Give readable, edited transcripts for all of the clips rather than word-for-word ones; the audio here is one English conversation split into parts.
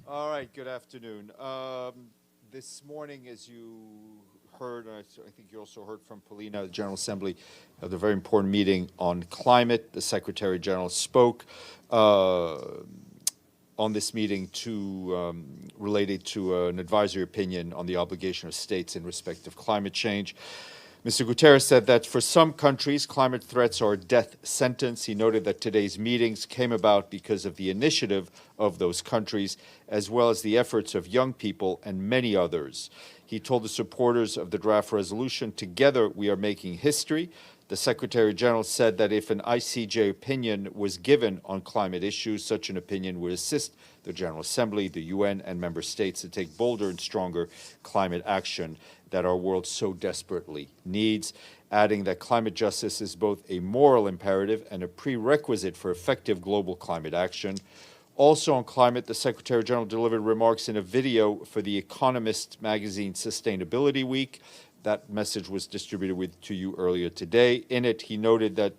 All right, good afternoon. This morning, as you heard, I think you also heard from Polina, the General Assembly, had a very important meeting on climate. The Secretary General spoke on this meeting related to an advisory opinion on the obligation of states in respect of climate change. Mr. Guterres said that for some countries, climate threats are a death sentence. He noted that today's meetings came about because of the initiative of those countries, as well as the efforts of young people and many others. He told the supporters of the draft resolution, "Together we are making history." The Secretary General said that if an ICJ opinion was given on climate issues, such an opinion would assist the General Assembly, the UN, and member states to take bolder and stronger climate action that our world so desperately needs, adding that climate justice is both a moral imperative and a prerequisite for effective global climate action. Also on climate, the Secretary General delivered remarks in a video for the Economist magazine Sustainability Week. That message was distributed to you earlier today. In it, he noted that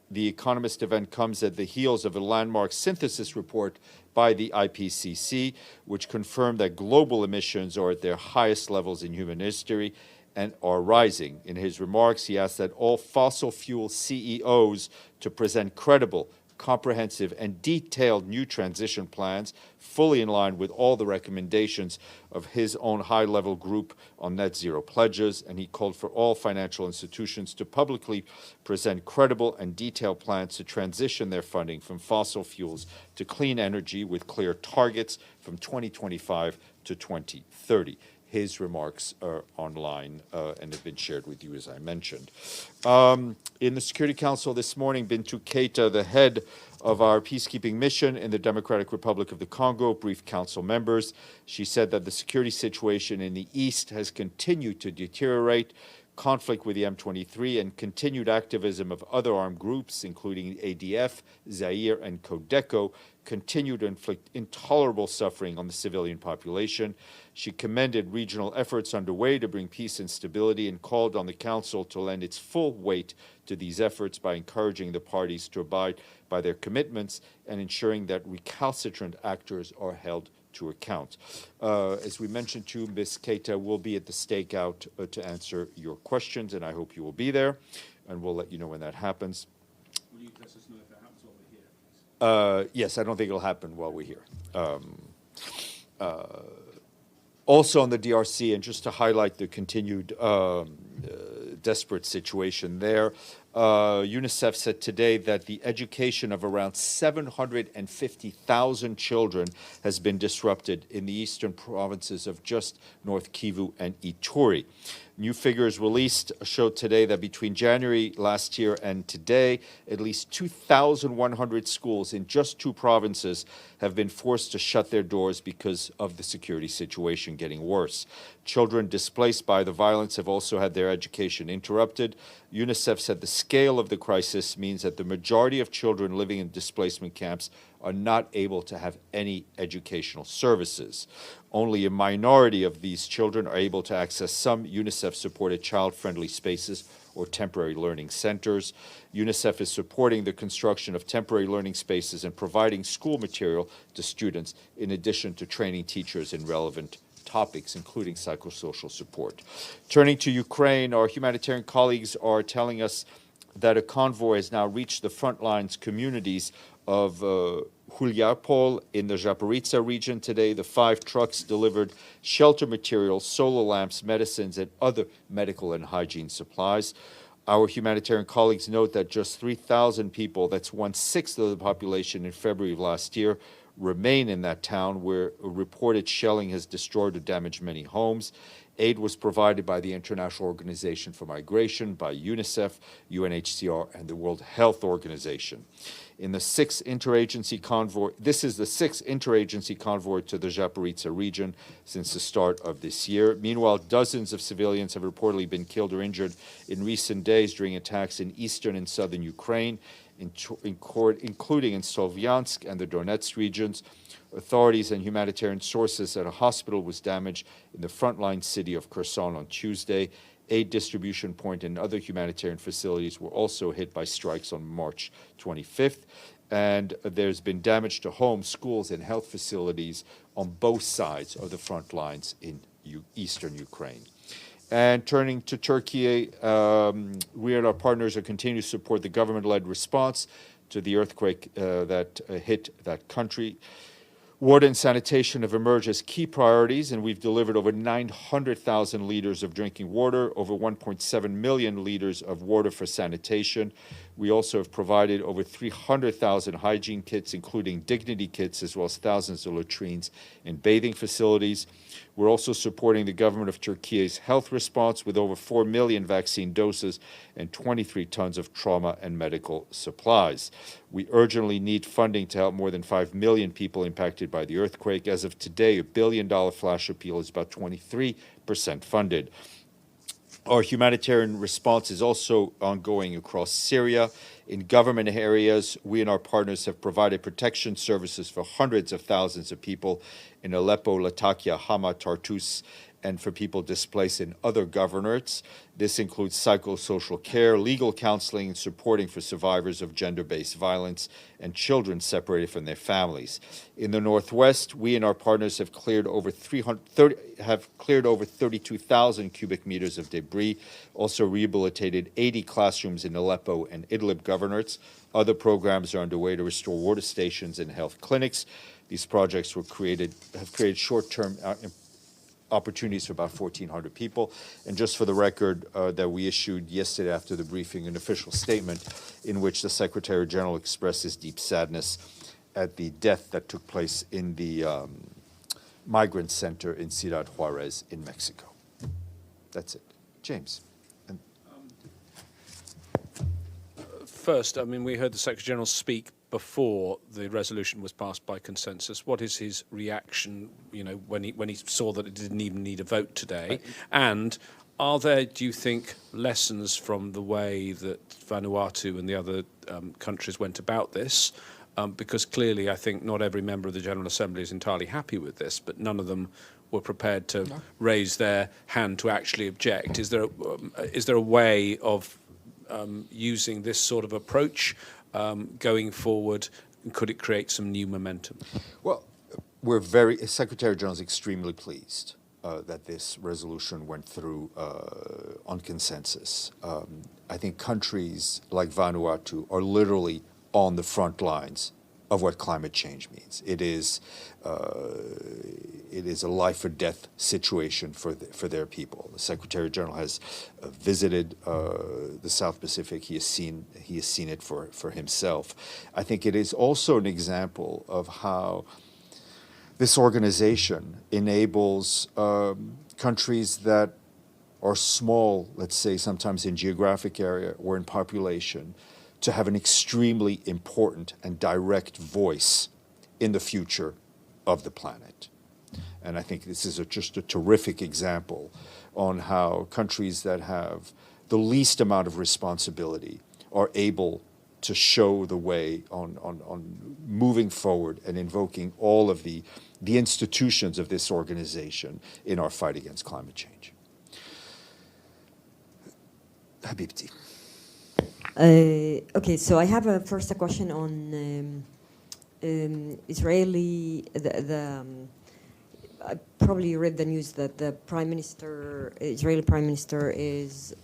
the Economist event comes at the heels of a landmark synthesis report by the IPCC, which confirmed that global emissions are at their highest levels in human history and are rising. In his remarks, he asked that all fossil fuel CEOs to present credible, comprehensive, and detailed new transition plans, fully in line with all the recommendations of his own high-level group on net zero pledges, and he called for all financial institutions to publicly present credible and detailed plans to transition their funding from fossil fuels to clean energy with clear targets from 2025 to 2030. His remarks are online and have been shared with you, as I mentioned. In the Security Council this morning, Bintou Keita, the head of our peacekeeping mission in the Democratic Republic of the Congo, briefed council members. She said that the security situation in the east has continued to deteriorate. Conflict with the M23 and continued activism of other armed groups, including ADF, Zaire, and Codeco, continue to inflict intolerable suffering on the civilian population. She commended regional efforts underway to bring peace and stability and called on the Council to lend its full weight to these efforts by encouraging the parties to abide by their commitments and ensuring that recalcitrant actors are held to account. As we mentioned to you, Ms. Keita will be at the stakeout to answer your questions, and I hope you will be there, and we'll let you know when that happens. Will you let us know if that happens while we're here, please? Yes, I don't think it'll happen while we're here. Also on the DRC, and just to highlight the continued desperate situation there, UNICEF said today that the education of around 750,000 children has been disrupted in the eastern provinces of just North Kivu and Ituri. New figures released showed today that between January last year and today, at least 2,100 schools in just two provinces have been forced to shut their doors because of the security situation getting worse. Children displaced by the violence have also had their education interrupted. UNICEF said the scale of the crisis means that the majority of children living in displacement camps are not able to have any educational services. Only a minority of these children are able to access some UNICEF-supported child-friendly spaces or temporary learning centers. UNICEF is supporting the construction of temporary learning spaces and providing school material to students, in addition to training teachers in relevant topics, including psychosocial support. Turning to Ukraine, our humanitarian colleagues are telling us that a convoy has now reached the front lines communities of Huliarpol in the Zaporizhzhia region today. The 5 trucks delivered shelter materials, solar lamps, medicines, and other medical and hygiene supplies. Our humanitarian colleagues note that just 3,000 people, that's 1/6 of the population in February of last year, remain in that town where reported shelling has destroyed or damaged many homes. Aid was provided by the International Organization for Migration, by UNICEF, UNHCR, and the World Health Organization. In the 6th interagency convoy, this is the 6th interagency convoy to the Zaporizhzhia region since the start of this year. Meanwhile, dozens of civilians have reportedly been killed or injured in recent days during attacks in eastern and southern Ukraine, including in Slovyansk and the Donetsk regions. Authorities and humanitarian sources said a hospital was damaged in the frontline city of Kherson on Tuesday. Aid distribution point and other humanitarian facilities were also hit by strikes on March 25th. and there's been damage to homes, schools, and health facilities on both sides of the front lines in eastern Ukraine. And turning to Turkey, we and our partners are continuing to support the government-led response to the earthquake that hit that country. Water and sanitation have emerged as key priorities, and we've delivered over 900,000 liters of drinking water, over 1.7 million liters of water for sanitation. We also have provided over 300,000 hygiene kits, including dignity kits, as well as thousands of latrines in bathing facilities. We're also supporting the government of Turkey's health response with over 4 million vaccine doses and 23 tons of trauma and medical supplies. We urgently need funding to help more than 5 million people impacted by the earthquake. As of today, $1 billion flash appeal is about 23% funded. Our humanitarian response is also ongoing across Syria. In government areas, we and our partners have provided protection services for hundreds of thousands of people in Aleppo, Latakia, Hama, Tartus, and for people displaced in other governorates. This includes psychosocial care, legal counseling, and supporting for survivors of gender-based violence and children separated from their families. In the Northwest, we and our partners have cleared over 32,000 cubic meters of debris, also rehabilitated 80 classrooms in Aleppo and Idlib governorates. Other programs are underway to restore water stations and health clinics. These projects have created short-term opportunities for about 1,400 people. And just for the record, that we issued yesterday after the briefing an official statement in which the Secretary General expressed his deep sadness at the death that took place in the migrant center in Ciudad Juarez in Mexico. That's it. James. First, I mean, we heard the Secretary General speak before the resolution was passed by consensus. What is his reaction, you know, when he saw that it didn't even need a vote today? And are there, do you think, lessons from the way that Vanuatu and the other countries went about this? Because clearly, I think not every member of the General Assembly is entirely happy with this, but none of them were prepared to raise their hand to actually object. Is there a way of using this sort of approach going forward? Could it create some new momentum? Well, Secretary General is extremely pleased that this resolution went through on consensus. I think countries like Vanuatu are literally on the front lines of what climate change means. It is a life or death situation for their people. The Secretary General has visited the South Pacific. He has seen it for himself. I think it is also an example of how this organization enables countries that are small, let's say sometimes in geographic area or in population, to have an extremely important and direct voice in the future of the planet. And I think this is just a terrific example on how countries that have the least amount of responsibility are able to show the way on moving forward and invoking all of the institutions of this organization in our fight against climate change. Habibti. Okay, so I have first a question on Israeli. I probably read the news that the Israeli Prime Minister is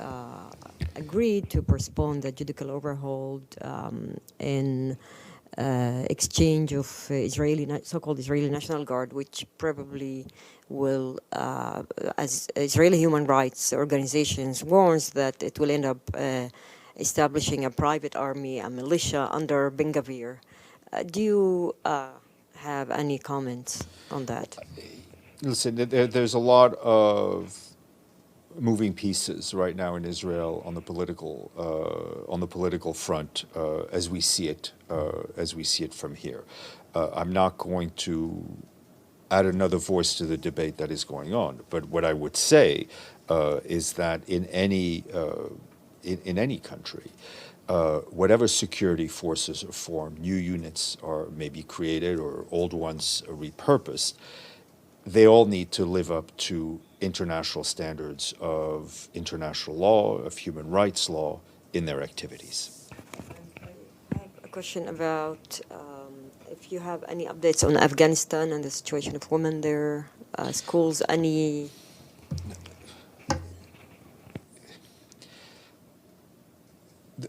agreed to postpone the judicial overhaul in exchange of so-called Israeli National Guard, which probably will, as Israeli human rights organizations warns, that it will end up establishing a private army, a militia under Ben-Gvir. Do you have any comments on that? Listen, there's a lot of moving pieces right now in Israel on the political front as we see it from here. I'm not going to add another voice to the debate that is going on, but what I would say is that in any country, whatever security forces are formed, new units are maybe created or old ones are repurposed, they all need to live up to international standards of international law, of human rights law in their activities. I have a question about if you have any updates on Afghanistan and the situation of women there, schools, any...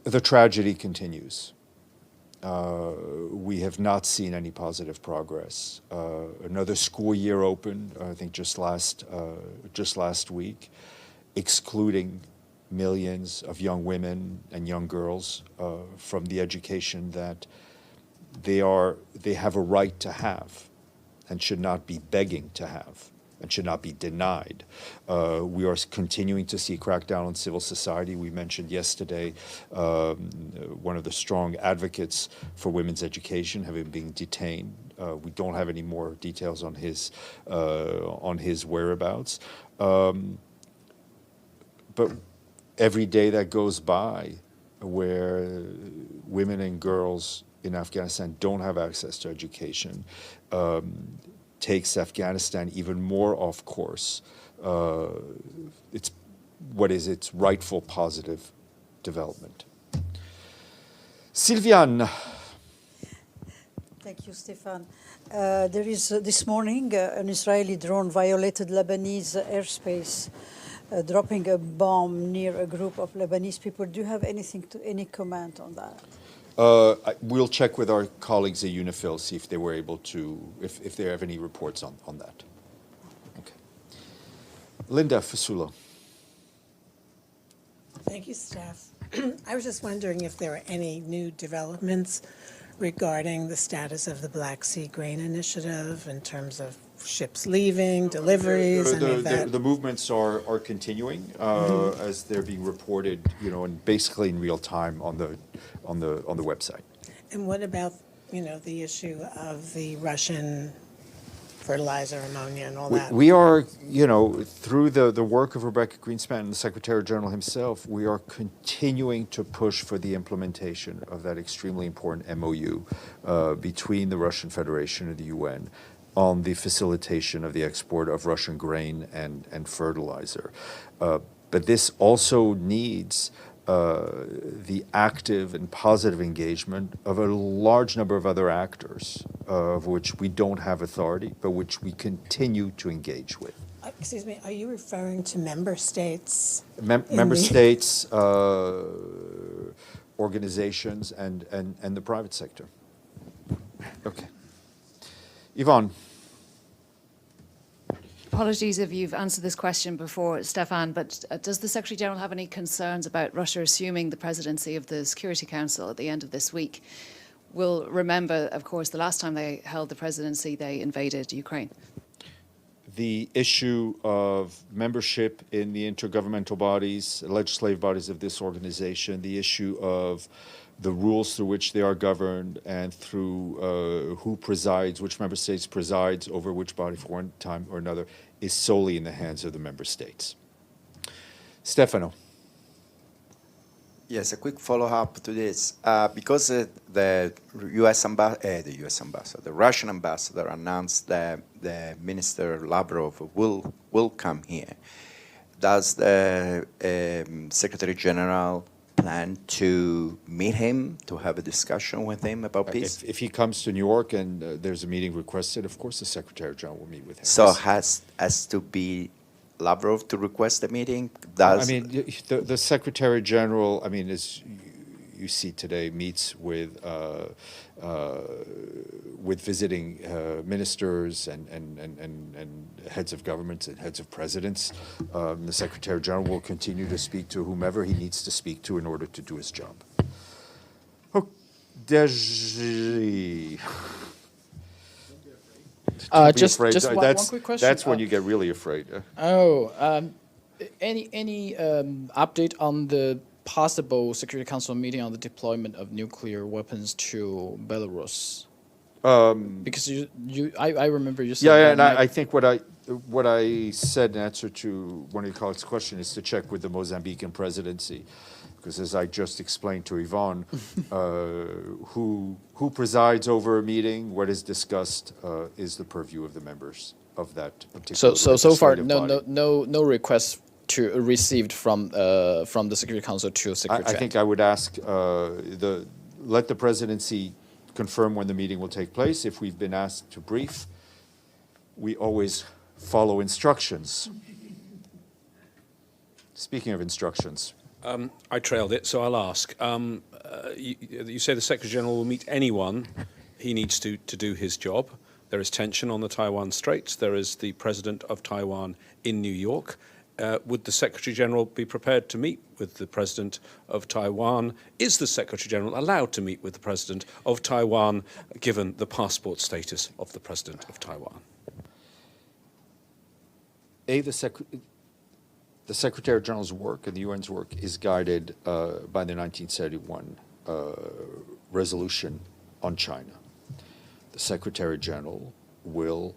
The tragedy continues. We have not seen any positive progress. Another school year opened, I think just last week, excluding millions of young women and young girls from the education that they have a right to have and should not be begging to have and should not be denied. We are continuing to see crackdown on civil society. We mentioned yesterday one of the strong advocates for women's education having been detained. We don't have any more details on his whereabouts. But every day that goes by where women and girls in Afghanistan don't have access to education takes Afghanistan even more off course. Its rightful positive development. Sylviane. Thank you, Stéphane. There is this morning an Israeli drone violated Lebanese airspace, dropping a bomb near a group of Lebanese people. Do you have any comment on that? We'll check with our colleagues at UNIFIL, see if they were able to, if they have any reports on that. Okay. Linda Fasulo. Thank you, Steph. I was just wondering if there are any new developments regarding the status of the Black Sea Grain Initiative in terms of ships leaving, deliveries, any of that? The movements are continuing as they're being reported, and basically in real time on the website. And what about, the issue of the Russian fertilizer, ammonia, and all that? We are, through the work of Rebecca Greenspan and the Secretary General himself, we are continuing to push for the implementation of that extremely important MOU between the Russian Federation and the UN on the facilitation of the export of Russian grain and fertilizer. But this also needs the active and positive engagement of a large number of other actors, of which we don't have authority, but which we continue to engage with. Excuse me, are you referring to member states? Member states, organizations, and the private sector. Okay. Yvonne. Apologies if you've answered this question before, Stéphane, but does the Secretary General have any concerns about Russia assuming the presidency of the Security Council at the end of this week? We'll remember, of course, the last time they held the presidency, they invaded Ukraine. The issue of membership in the intergovernmental bodies, legislative bodies of this organization, the issue of the rules through which they are governed and through who presides, which member states presides over which body for one time or another, is solely in the hands of the member states. Stefano. Yes, a quick follow-up to this. Because the Russian ambassador announced that the Minister Lavrov will come here, does the Secretary General plan to meet him, to have a discussion with him about peace? If he comes to New York and there's a meeting requested, of course the Secretary General will meet with him. So has to be Lavrov to request the meeting? The Secretary General, as you see today, meets with visiting ministers and heads of governments and heads of presidents. The Secretary General will continue to speak to whomever he needs to speak to in order to do his job. Deji. Just one quick question. That's when you get really afraid. Any update on the possible Security Council meeting on the deployment of nuclear weapons to Belarus? Because I remember you said. Yeah, and I think what I said in answer to one of your colleagues' question is to check with the Mozambican presidency, because as I just explained to Yvonne, who presides over a meeting, what is discussed is the purview of the members of that particular. So far, body. no requests received from the Security Council to Secretary. I think I would ask let the presidency confirm when the meeting will take place. If we've been asked to brief, we always follow instructions. Speaking of instructions. I trailed it, so I'll ask. You say the Secretary General will meet anyone he needs to do his job. There is tension on the Taiwan Straits. There is the President of Taiwan in New York. Would the Secretary General be prepared to meet with the President of Taiwan? Is the Secretary General allowed to meet with the President of Taiwan, given the passport status of the President of Taiwan? The Secretary General's work and the UN's work is guided by the 1971 resolution on China. The Secretary General will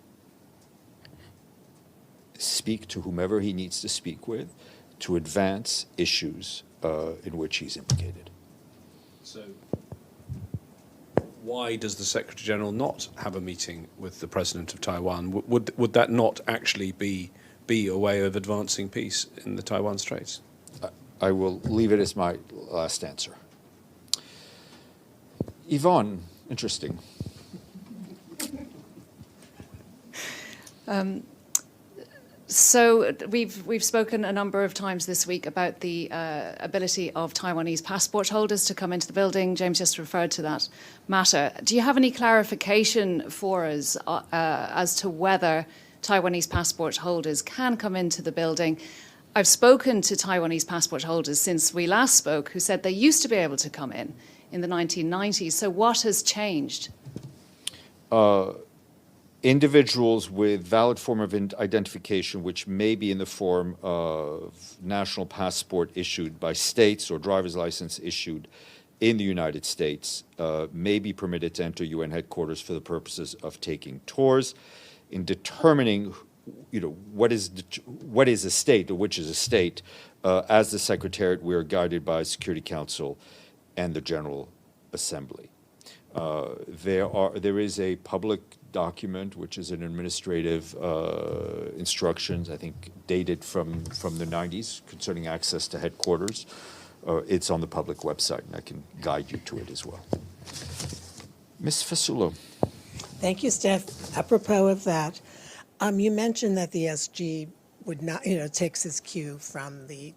speak to whomever he needs to speak with to advance issues in which he's implicated. So why does the Secretary General not have a meeting with the President of Taiwan? Would that not actually be a way of advancing peace in the Taiwan Straits? I will leave it as my last answer. Yvonne, interesting. So we've spoken a number of times this week about the ability of Taiwanese passport holders to come into the building. James just referred to that matter. Do you have any clarification for us as to whether Taiwanese passport holders can come into the building? I've spoken to Taiwanese passport holders since we last spoke who said they used to be able to come in the 1990s. So what has changed? Individuals with valid form of identification, which may be in the form of national passport issued by states or driver's license issued in the United States, may be permitted to enter UN headquarters for the purposes of taking tours. In determining, what is a state or which is a state, as the Secretariat, we are guided by Security Council and the General Assembly. There is a public document, which is an administrative instructions, I think dated from the 90s, concerning access to headquarters. It's on the public website, and I can guide you to it as well. Ms. Fasullo. Thank you, Steph. Apropos of that, you mentioned that the SG would not, takes its cue from the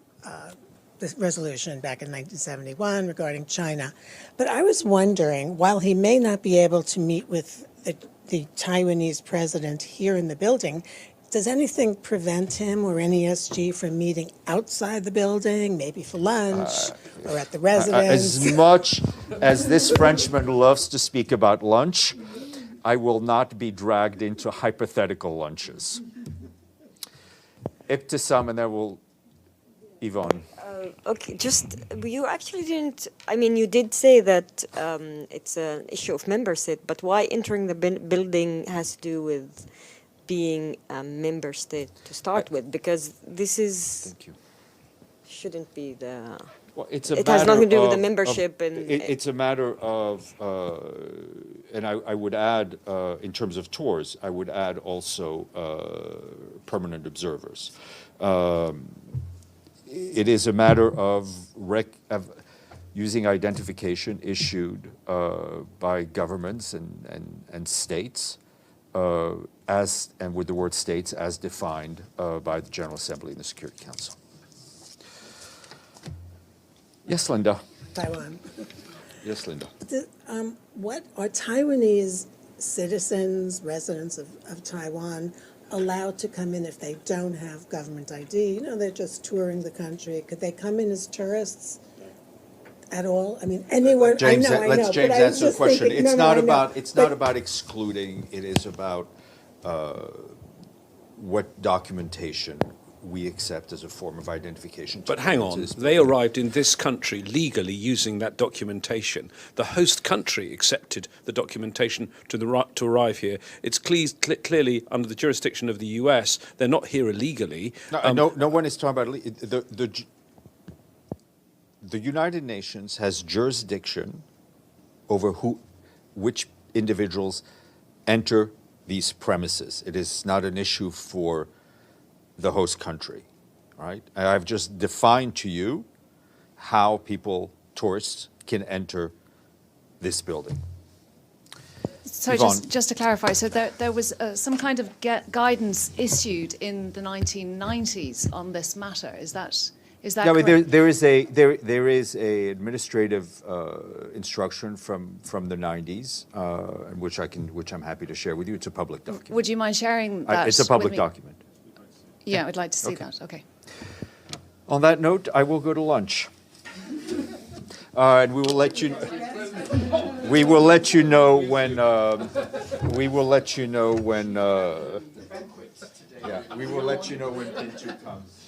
resolution back in 1971 regarding China. But I was wondering, while he may not be able to meet with the Taiwanese president here in the building, does anything prevent him or any SG from meeting outside the building, maybe for lunch or at the residence? As much as this Frenchman loves to speak about lunch, I will not be dragged into hypothetical lunches. Ibtisam, and then we'll, Yvonne. Okay, you actually didn't, you did say that it's an issue of membership, but why entering the building has to do with being a member state to start with? Because this is, shouldn't be the, well, it has nothing to do with the membership. It's a matter of, and I would add, in terms of tours, I would add also permanent observers. It is a matter of using identification issued by governments and states, and with the word states as defined by the General Assembly and the Security Council. Yes, Linda. Taiwan. Yes, Linda. What are Taiwanese citizens, residents of Taiwan, allowed to come in if they don't have government ID? They're just touring the country. Could they come in as tourists at all? Anywhere. James, I know. let's James answer the question. Thinking, it's not about excluding. It is about what documentation we accept as a form of identification. But hang on, they arrived in this country legally using that documentation. The host country accepted the documentation to arrive here. It's clearly under the jurisdiction of the US. They're not here illegally. No one is talking about the United Nations has jurisdiction over which individuals enter these premises. It is not an issue for the host country, right? I've just defined to you how tourists can enter this building. Sorry, Yvonne. just to clarify, so there was some kind of guidance issued in the 1990s on this matter. Is that Yeah, correct? but there is a administrative instruction from the 90s, which I'm happy to share with you. It's a public document. Would you mind sharing that? It's a public with me? document. Yeah, I'd like to see Okay. that. Okay. On that note, I will go to lunch, and we will let you. We will let you know when. We will let you know when. Yeah, we will let you know when Pintu comes.